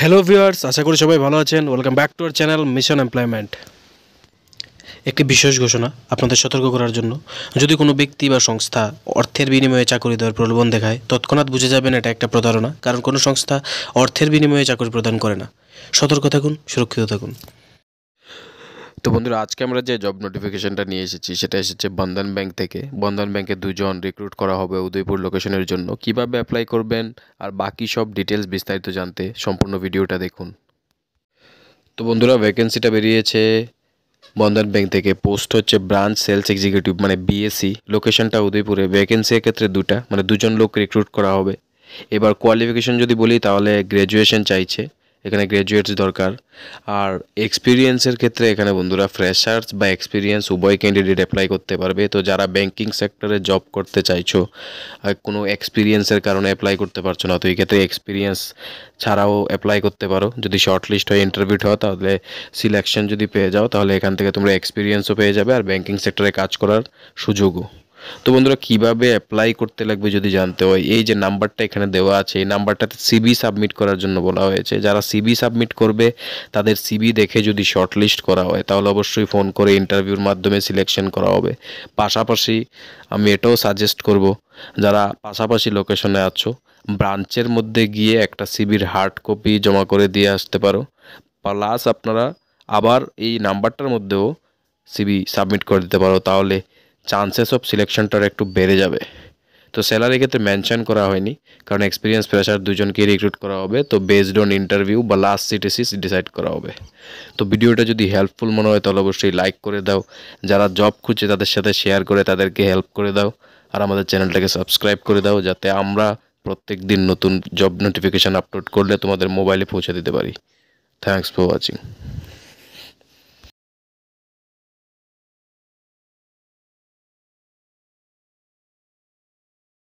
Hello viewers, আশা করি সবাই ভালো আছেন। Welcome back to our channel mission employment. একটি বিশেষ ঘোষণা আপনাদের সতর্ক করার জন্য। যদি কোনো ব্যক্তি বা সংস্থা অর্থের বিনিময়ে চাকরি দেওয়ার প্রলোভন দেখায়, তৎক্ষণাৎ বুঝে যাবেন এটা একটা প্রতারণা। কারণ কোনো সংস্থা অর্থের বিনিময়ে চাকরি প্রদান করে না। সতর্ক থাকুন, সুরক্ষিত থাকুন। তো বন্ধুরা, আজকে আমরা যে জব নোটিফিকেশনটা নিয়ে এসেছি সেটা এসেছে বন্ধন ব্যাংক থেকে। বন্ধন ব্যাংকে দুজন রিক্রুট করা হবে উদয়পুর লোকেশনের জন্য। কিভাবে অ্যাপ্লাই করবেন আর বাকি সব ডিটেলস বিস্তারিত জানতে সম্পূর্ণ ভিডিওটা দেখুন। তো বন্ধুরা, ভ্যাকেন্সিটা বেরিয়েছে বন্ধন ব্যাংক থেকে। পোস্ট হচ্ছে ব্রাঞ্চ সেলস এক্সিকিউটিভ মানে বিএসসি। লোকেশনটা উদয়পুরে। ভ্যাকেন্সি এক্ষেত্রে দুটা, মানে দুজন লোক রিক্রুট করা হবে। এবার কোয়ালিফিকেশন যদি বলি তাহলে গ্র্যাজুয়েশন চাইছে, এখানে গ্র্যাজুয়েটস দরকার। আর এক্সপিরিয়েন্সের ক্ষেত্রে এখানে বন্ধুরা ফ্রেশার্স বা এক্সপিরিয়েন্স উভয় ক্যান্ডিডেট অ্যাপ্লাই করতে পারবে। তো যারা ব্যাংকিং সেক্টরে জব করতে চাইছো আর কোনো এক্সপিরিয়েন্সের কারণে অ্যাপ্লাই করতে পারছো না, তো এই ক্ষেত্রে এক্সপিরিয়েন্স ছাড়াও অ্যাপ্লাই করতে পারো। যদি শর্ট লিস্ট হয়ে ইন্টারভিউ হও তাহলে সিলেকশন যদি পেয়ে যাও তাহলে এখান থেকে তোমরা এক্সপিরিয়েন্সও পেয়ে যাবে আর ব্যাংকিং সেক্টরে কাজ করার সুযোগও। তো বন্ধুরা, কীভাবে অ্যাপ্লাই করতে লাগবে যদি জানতে হয়, এই যে নাম্বারটা এখানে দেওয়া আছে এই নাম্বারটাতে সিবি সাবমিট করার জন্য বলা হয়েছে। যারা সিবি সাবমিট করবে তাদের সিবি দেখে যদি শর্ট লিস্ট করা হয় তাহলে অবশ্যই ফোন করে ইন্টারভিউর মাধ্যমে সিলেকশন করা হবে। পাশাপাশি আমি এটাও সাজেস্ট করব, যারা পাশাপাশি লোকেশনে আছো ব্রাঞ্চের মধ্যে গিয়ে একটা সিবির হার্ড কপি জমা করে দিয়ে আসতে পারো। প্লাস আপনারা আবার এই নাম্বারটার মধ্যেও সিবি সাবমিট করে দিতে পারো, তাহলে চান্সেস অফ সিলেকশনটার একটু বেড়ে যাবে। তো স্যালারি ক্ষেত্রে মেনশন করা হয়নি, কারণ এক্সপিরিয়েন্স ফ্রেশার দুজনকে রিক্রুট করা হবে। তো বেসড অন ইন্টারভিউ বা লাস্ট সিটিসিস ডিসাইড করা হবে। তো ভিডিওটা যদি হেল্পফুল মনে হয় তাহলে অবশ্যই লাইক করে দাও। যারা জব খুঁজছে তাদের সাথে শেয়ার করে তাদেরকে হেল্প করে দাও। আর আমাদের চ্যানেলটাকে সাবস্ক্রাইব করে দাও, যাতে আমরা প্রত্যেক দিন নতুন জব নোটিফিকেশান আপলোড করলে তোমাদের মোবাইলে পৌঁছে দিতে পারি। Thanks for watching.